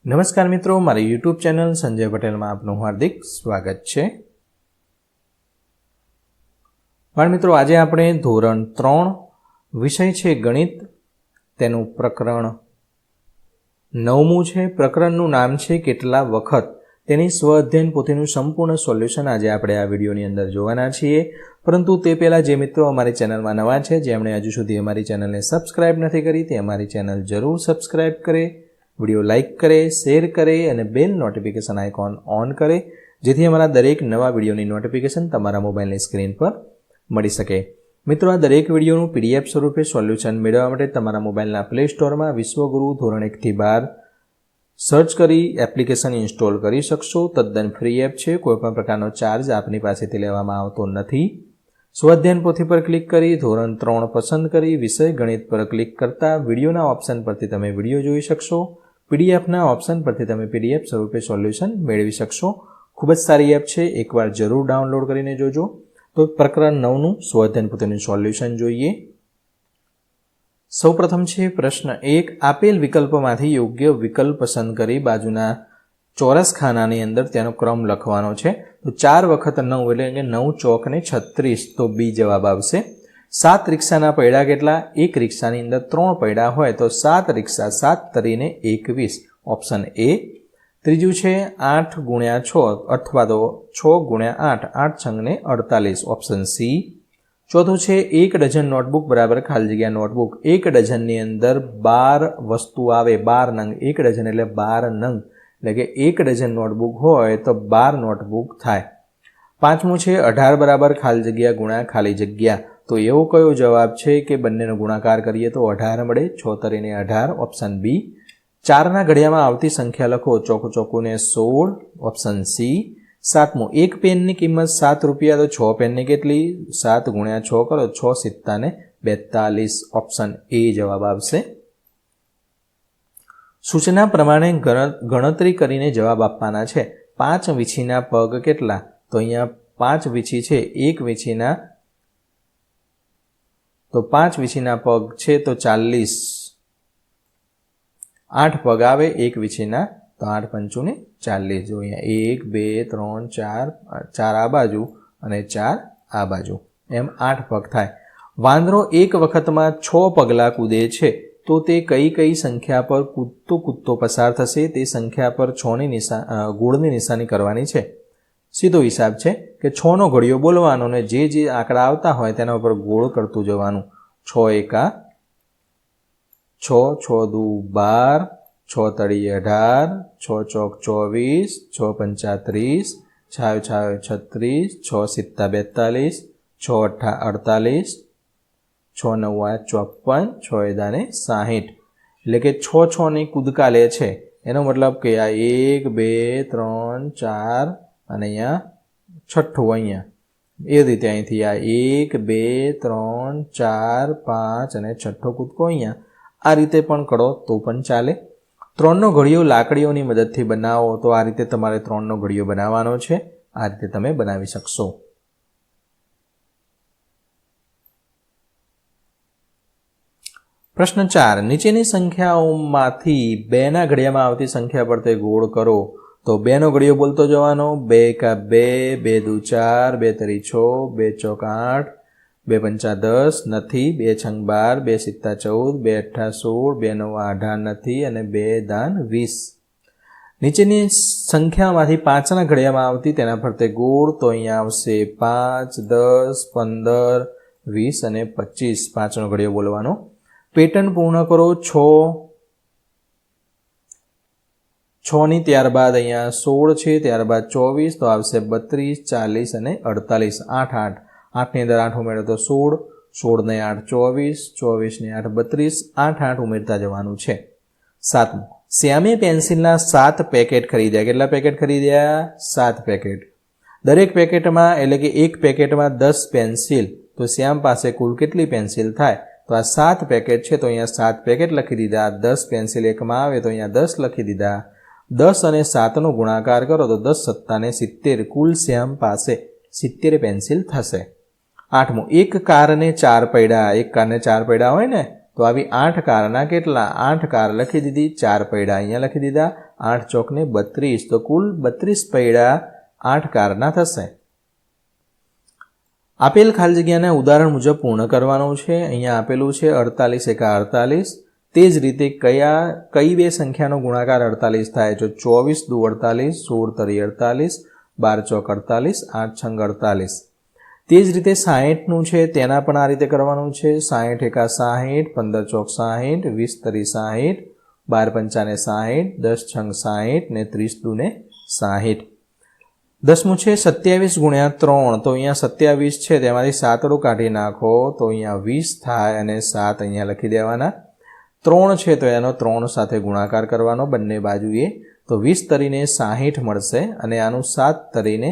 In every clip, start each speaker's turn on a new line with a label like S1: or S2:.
S1: નમસ્કાર મિત્રો, મારી યુટ્યુબ ચેનલ સંજય પટેલમાં આપનું હાર્દિક સ્વાગત છે। બાળ મિત્રો, આજે આપણે ધોરણ 3 વિષય છે ગણિત, તેનું પ્રકરણ 9મું છે। પ્રકરણનું નામ છે કેટલા વખત। તેની સ્વ અધ્યયન પોથીનું સંપૂર્ણ સોલ્યુશન આજે આપણે આ વિડીયોની અંદર જોવાના છીએ। પરંતુ તે પહેલાં જે મિત્રો અમારી ચેનલમાં નવા છે, જેમણે હજુ સુધી અમારી ચેનલને સબસ્ક્રાઇબ નથી કરી, તે અમારી ચેનલ જરૂર સબસ્ક્રાઇબ કરે, વિડીયો લાઇક કરે, શેર કરે અને બેલ નોટિફિકેશન આઇકોન ઓન કરે, જેથી અમારા દરેક નવા વિડીયોની નોટિફિકેશન તમારા મોબાઈલની સ્ક્રીન પર મળી શકે। મિત્રો, આ દરેક વિડીયોનું PDF સ્વરૂપે સોલ્યુશન મેળવવા માટે તમારા મોબાઈલના પ્લે સ્ટોરમાં વિશ્વગુરુ ધોરણ 1 થી 12 સર્ચ કરી એપ્લિકેશન ઇન્સ્ટોલ કરી શકશો। તદ્દન ફ્રી એપ છે, કોઈપણ પ્રકારનો ચાર્જ આપની પાસેથી લેવામાં આવતો નથી। સ્વાધ્યાયન પોથી પર ક્લિક કરી ધોરણ 3 પસંદ કરી વિષય ગણિત પર ક્લિક કરતા વિડીયોના ઓપ્શન પરથી તમે વિડીયો જોઈ શકશો। પીડીએફના ઓપ્શન પરથી તમે PDF સ્વરૂપે સોલ્યુશન મેળવી શકશો। ખૂબ જ સારી એપ છે, એકવાર જરૂર ડાઉનલોડ કરીને જોજો। તો પ્રકરણ 9નું સ્વાધ્યાયન પોથીનું સોલ્યુશન જોઈએ। સૌપ્રથમ છે પ્રશ્ન 1, આપેલ વિકલ્પમાંથી યોગ્ય વિકલ્પ પસંદ કરી બાજુના ચોરસ ખાનાની અંદર તેનો ક્રમ લખવાનો છે। તો 4 વખત 9 એટલે કે 9 ચોક ને 36, તો બી જવાબ આવશે। 7 રિક્ષાના પૈડા કેટલા? એક રિક્ષાની અંદર 3 પૈડા હોય તો 7 રિક્ષા 7 તરીને 21, ઓપ્શન એ। ત્રીજું છે 8 × 6 અથવા તો 6 × 8, 8 છંગને 48, ઓપ્શન સી। ચોથું છે 1 ડઝન નોટબુક બરાબર ખાલી જગ્યા નોટબુક। 1 ડઝનની અંદર 12 વસ્તુ આવે, 12 નંગ, 1 ડઝન એટલે 12 નંગ, એટલે કે 1 ડઝન નોટબુક હોય તો 12 નોટબુક થાય। પાંચમું છે 18 બરાબર ખાલી જગ્યા ગુણ્યા ખાલી જગ્યા। તો એવો કયો જવાબ છે કે બંનેનો ગુણાકાર કરીએ તો 18 મળે, 6 તરીને 18, ઓપ્શન બી। 4ના ઘડિયામાં આવતી સંખ્યા લખો, ચોકું ચોકું ને 16, ઓપ્શન સી। સાતમું, એક પેનની કિંમત 7 રૂપિયા, તો 6 પેનની કેટલી? 7 × 6 કરો, 6 સિત્તા ને 42, ઓપ્શન એ જવાબ આવશે। સૂચના પ્રમાણે ગણતરી કરીને જવાબ આપવાના છે। 5 વીંછીના પગ કેટલા? તો અહીંયા 5 વીંછી છે, એક વીંછીના, તો 5 વીંછીના પગ છે તો 40, 8 પગ આવે એક વીંછીના, તો 8 પંચું ને 40। જો અહીંયા 1 2 3 4, 4 આ બાજુ અને 4 આ બાજુ, એમ 8 પગ થાય। વાંદરો એક વખતમાં 6 પગલાં કૂદે છે, તો તે કઈ કઈ સંખ્યા પર કૂદતો કૂદતો પસાર થશે? તે સંખ્યા પર 6ની ગોળની નિશાની કરવાની છે। સીધો હિસાબ છે કે 6નો ઘડિયો બોલવાનો અને જે આંકડા આવતા હોય તેના ઉપર ગોળ કરતું જવાનું। 6 એકા 6, 6 દુ 12, 6 તળી 18, 6 ચોક 24, 6 પંચા 30, 6 છાયો 36, 6 સિત્તા 42, 6 અઠ્ઠા 48, 6 નવ્વા 54, 6 દાને 60, એટલે કે 6ની કૂદકા લે છે। એનો મતલબ કે આ 1 2 3 4 અને અહીંયા છઠ્ઠું, અહીંયા એ રીતે અહીંથી આ 1 2 3 4 5 અને છઠ્ઠો કૂદકો અહીંયા, આ રીતે પણ કરો તો પણ ચાલે। 3નો ઘડિયો લાકડીઓની મદદથી બનાવો, તો આ રીતે તમારે 3નો ઘડિયો બનાવવાનો છે, આ રીતે તમે બનાવી શકશો। પ્રશ્ન 4, નીચેની સંખ્યાઓમાંથી 2ના ઘડિયામાં આવતી સંખ્યા પર તે ગોળ કરો। તો 2નો ઘડિયો બોલતો જવાનો, 2 એકા 2, 2 દુ 4, 2 તરી 6, 2 ચોક 8, 2 પંચા 10 નથી, 2 છંગ 12, 2 સિત્તા 14, 2 અઠ્ઠા 16, 2 નવા 18 નથી અને 2 દાન 20। નીચેની સંખ્યામાંથી 5ના ઘડિયામાં આવતી તેના ફરતે ગોળ, તો અહીંયા આવશે 5, 10, 15, 20 અને 25, 5નો ઘડિયો બોલવાનો। પેટર્ન પૂર્ણ કરો, 6ની ત્યારબાદ અહીંયા 16 છે, ત્યારબાદ 24, તો આવશે 32, 40 અને 48, 8 8ની અંદર 8 ઉમેરો તો 16, 16 ને 8 24, 24 ને 8 32, 8 8 ઉમેરતા જવાનું છે। 7મું, શ્યામે પેન્સિલના 7 પેકેટ ખરીદ્યા। કેટલા પેકેટ ખરીદ્યા? 7 પેકેટ। દરેક પેકેટમાં એટલે કે એક પેકેટમાં 10 પેન્સિલ, તો શ્યામ પાસે કુલ કેટલી પેન્સિલ થાય? તો આ 7 પેકેટ છે, તો અહીંયા 7 પેકેટ લખી દીધા। 10 પેન્સિલ એકમાં આવે તો અહીંયા 10 લખી દીધા। 10 અને 7નો ગુણાકાર કરો તો 10 સત્તા ને 70, કુલ શ્યામ પાસે 70 પેન્સિલ થશે। 8મું, એક કારને 4 પૈડા। એક કારને 4 પૈડા હોય ને, તો આવી 8 કારના કેટલા? 8 કાર લખી દીધી, 4 પૈડા અહીંયા લખી દીધા। 8 ચોકને 32, તો કુલ 32 પૈડા 8 કારના થશે. આપેલ ખાલી જગ્યાના ઉદાહરણ મુજબ પૂર્ણ કરવાનું છે. અહીંયા આપેલું છે 48 એકા 48. તે જ રીતે કઈ બે સંખ્યાનો ગુણાકાર 48 થાય? જો 24 દુ 48, 16 તરી 48, 12 ચોક 48, 8 છંગ 48. તે જ રીતે 60નું છે, તેના પણ આ રીતે કરવાનું છે. 60 એકા 60, 15 ચોક 60, 20 તરી 60, 12 પંચાને 60, 10 છંગ 60 ને 30 દુ ને 60. 10મું છે 27 ગુણ્યા 3. તો અહીંયા 27 છે, તેમાંથી 7 કાઢી નાખો તો અહીંયા 20 થાય અને 7 અહીંયા લખી દેવાના. 3 છે તો એનો 3 સાથે ગુણાકાર કરવાનો બંને બાજુએ, તો 20 તરીને 60 મળશે અને આનું 7 તરીને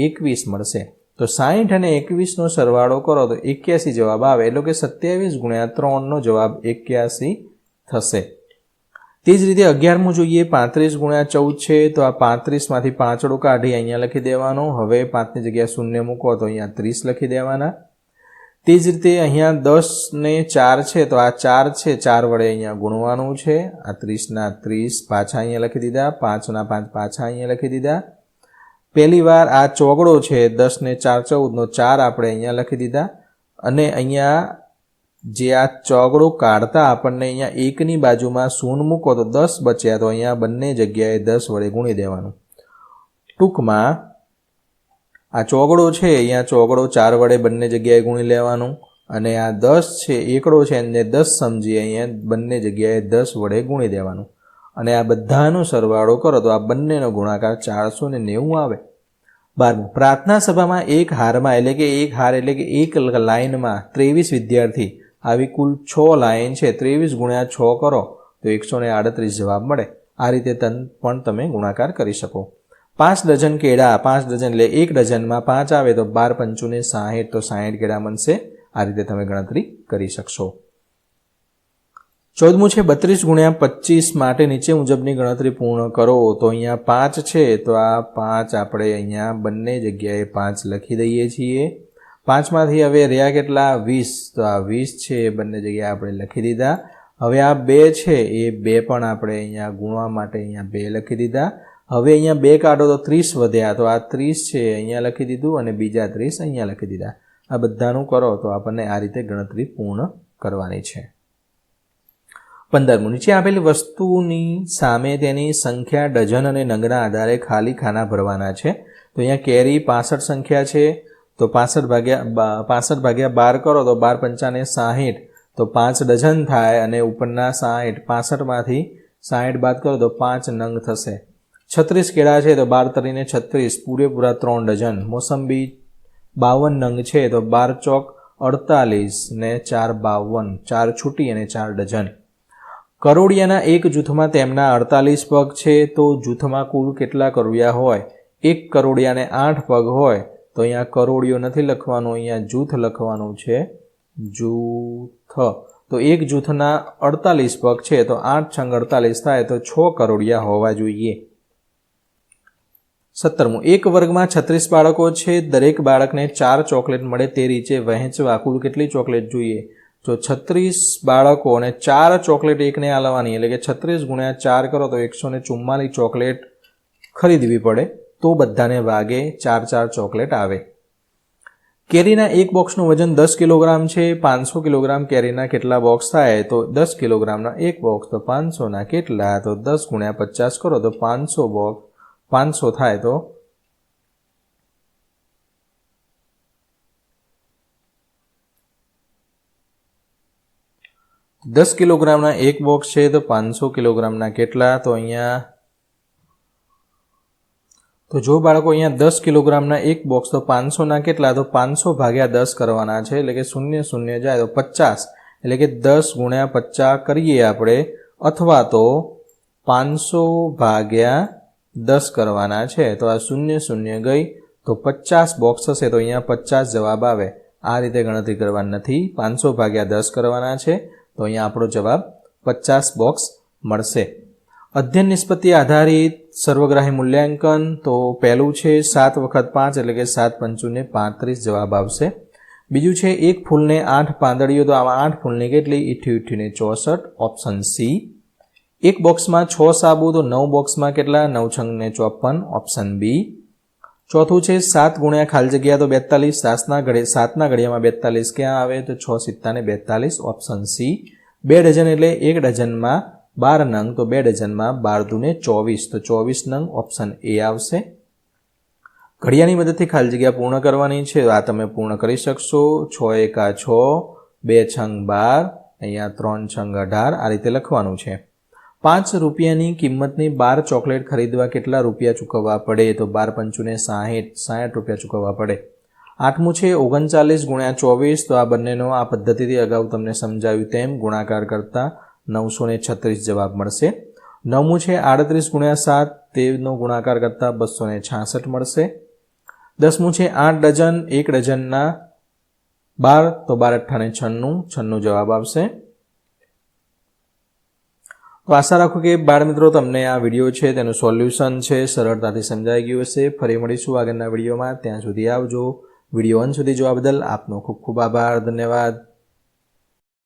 S1: 21 મળશે. તો 60 અને 21નો સરવાળો કરો તો 81 જવાબ આવે, એટલે કે 27 ગુણ્યા 3નો જવાબ 81 થશે. તે જ રીતે 11મું જોઈએ, 35 ગુણ્યા 14 છે, તો આ 35માંથી 5 કાઢી અહીંયા લખી દેવાનો. હવે 5ની જગ્યાએ 0 મૂકો તો અહીંયા 30 લખી દેવાના. તે જ રીતે અહીંયા 10 ને 4 છે, તો આ 4 છે, 4 વડે અહીંયા ગુણવાનું છે. આ 30ના 30 પાછા અહીંયા લખી દીધા, 5ના 5 પાછા અહીંયા લખી દીધા. પહેલી વાર આ ચોગડો છે, 10 ને 4 14નો 4 આપણે અહીંયા લખી દીધા. અને અહીંયા જે આ ચોગડો કાઢતા આપણને અહીંયા 1ની બાજુમાં 0 મૂકો તો 10 બચ્યા, તો અહીંયા બંને જગ્યાએ 10 વડે ગુણી દેવાનું. ટૂંકમાં આ ચોગડો છે, અહીંયા ચોગડો 4 વડે બંને જગ્યાએ ગુણી લેવાનું અને આ 10 છે, એકડો છે, એને 10 સમજી અહીંયા બંને જગ્યાએ 10 વડે ગુણી દેવાનું અને આ બધાનો સરવાળો કરો તો આ બંનેનો ગુણાકાર 490 આવે. 12મું, પ્રાર્થના સભામાં એક હારમાં એટલે કે એક લાઇનમાં 23 વિદ્યાર્થી, આવી કુલ 6 લાઇન છે, 23 ગુણ્યા 6 કરો તો 138 જવાબ મળે. આ રીતે પણ તમે ગુણાકાર કરી શકો. 5 ડઝન કેળા, 5 ડઝન એટલે 1 ડઝનમાં 5 આવે તો 12 પંચુને 60, તો 60 કેળા બનશે. આ રીતે તમે ગણતરી કરી શકશો. 14મું છે 32 ગુણ્યા 25 માટે નીચે મુજબની ગણતરી પૂર્ણ કરો. તો અહીંયા 5 છે, તો આ 5 આપણે અહીંયા બંને જગ્યાએ 5 લખી દઈએ છીએ. 5માંથી હવે રહ્યા કેટલા? 20, તો આ 20 છે એ બંને જગ્યાએ આપણે લખી દીધા. હવે આ 2 છે એ 2 પણ આપણે અહીંયા ગુણવા માટે અહીંયા 2 લખી દીધા. હવે અહીંયા 2 કાઢો તો 30 વધ્યા, તો આ 30 છે અહીંયા લખી દીધું અને બીજા 30 અહીંયા લખી દીધા. આ બધાનું કરો તો આપણને આ રીતે ગણતરી પૂર્ણ કરવાની છે. 15મું, નીચે આપેલી વસ્તુની સામે તેની સંખ્યા ડઝન અને નંગના આધારે ખાલી ખાના ભરવાના છે. તો અહીંયા કેરી 65 સંખ્યા છે, તો 65 ભાગ્યા 12 કરો તો 12 પંચાને 60, તો 5 ડઝન થાય અને ઉપરના 60, 65માંથી 60 બાદ કરો તો 5 નંગ થશે. 36 કેળા છે, તો 12 તરીને 36, પૂરેપૂરા 3 ડઝન. મોસંબી 52 નંગ છે, તો 12 ચોક 48 ને 4 52, 4 છૂટી અને 4 ડઝન. કરોડિયાના એક જૂથમાં તેમના 48 પગ છે, તો જૂથમાં કુલ કેટલા કરોડિયા હોય? એક કરોડિયાને 8 પગ હોય, તો અહીંયા કરોડિયો નથી લખવાનું, અહીંયા જૂથ લખવાનું છે, જૂથ. તો એક જૂથના 48 પગ છે, તો 8 છંગ 48 થાય, તો 6 કરોડિયા હોવા જોઈએ. 17મું, એક વર્ગમાં 36 બાળકો છે, દરેક બાળકને 4 ચોકલેટ મળે તે રીતે વહેંચવા કુલ કેટલી ચોકલેટ જોઈએ? જો 36 બાળકો અને 4 ચોકલેટ એકને આલવાની, એટલે કે 36 ગુણ્યા 4 કરો તો 144 ચોકલેટ ખરીદવી પડે, તો બધાને ભાગે 4 ચોકલેટ આવે. કેરીના એક બોક્સનું વજન 10 કિલોગ્રામ છે, 500 કિલોગ્રામ કેરીના કેટલા બોક્સ થાય? તો 10 કિલોગ્રામના એક બોક્સ, તો 500ના કેટલા? તો 10 ગુણ્યા 50 કરો તો 500 બોક્સ 500 થાય, તો 10 કિલોગ્રામના એક બોક્સ છે, તો 500 કિલોગ્રામના કેટલા? તો અહીંયા તો જો બાળકો અહીંયા 10 કિલોગ્રામના એક બોક્સ, તો 500ના કેટલા? તો 500 ભાગ્યા 10 કરવાના છે, એટલે કે 0 0 જાય તો 50, એટલે કે 10 ગુણ્યા 50 કરીએ આપણે, અથવા તો 500 ભાગ્યા 10 કરવાના છે, તો આ 0 0 ગઈ તો 50 બોક્સ થશે, તો અહીંયા 50 જવાબ આવે. આ રીતે ગણતરી કરવાની નથી, 500 ભાગ્યા 10 કરવાના છે, તો અહીંયા આપણો જવાબ 50 બોક્સ મળશે. અધ્યયન નિષ્પત્તિ આધારિત સર્વગ્રાહી મૂલ્યાંકન, તો પહેલું છે 7 વખત 5 એટલે કે 7 પંચુને 35 જવાબ આવશે. બીજું છે એક ફૂલને 8 પાંદડીઓ, તો આમાં 8 ફૂલની કેટલી? 88 ને 64, ઓપ્શન સી. એક બોક્સમાં 6 સાબુ તો 9 બોક્સમાં કેટલા? 9 છંગ ને 54, ઓપ્શન બી. ચોથું છે 7 ગુણ્યા ખાલી જગ્યા તો 42, 7ના ઘડિયામાં 42 ક્યાં આવે? તો 6 સિત્તા ને 42, ઓપ્શન સી. 2 ડઝન એટલે 1 ડઝનમાં 12 નંગ તો 2 ડઝનમાં 12 દુને 24 તો 24 નંગ, ઓપ્શન એ આવશે. ઘડિયાની મદદથી ખાલી જગ્યા પૂર્ણ કરવાની છે, આ તમે પૂર્ણ કરી શકશો. 6 એકા 6, 2 છંગ 12, અહીંયા 3 છંગ 18, આ રીતે લખવાનું છે. 5 રૂપિયાની કિંમતની 12 ચોકલેટ ખરીદવા કેટલા રૂપિયા ચૂકવવા પડે? તો 12 પંચુને 60 રૂપિયા ચૂકવવા પડે. 8મું છે 39 ગુણ્યા 24, તો આ બંનેનો આ પદ્ધતિથી અગાઉ તમને સમજાવ્યું તેમ ગુણાકાર કરતા 936 જવાબ મળશે. 9મું છે 38 ગુણ્યા 7, તેનો ગુણાકાર કરતા 266 મળશે. 10મું છે 8 ડઝન, 1 ડઝનના 12 તો 12 અઠ્ઠાને 96 જવાબ આવશે. તો આશા રાખું કે બાળ મિત્રો તમને આ વિડીયો છે તેનું સોલ્યુશન છે સરળતાથી સમજાઈ ગયું હશે. ફરી મળીશું આગળના વિડીયોમાં, ત્યાં સુધી આવજો. વિડીયો અંત સુધી જોવા બદલ આપનો ખૂબ ખૂબ આભાર. ધન્યવાદ.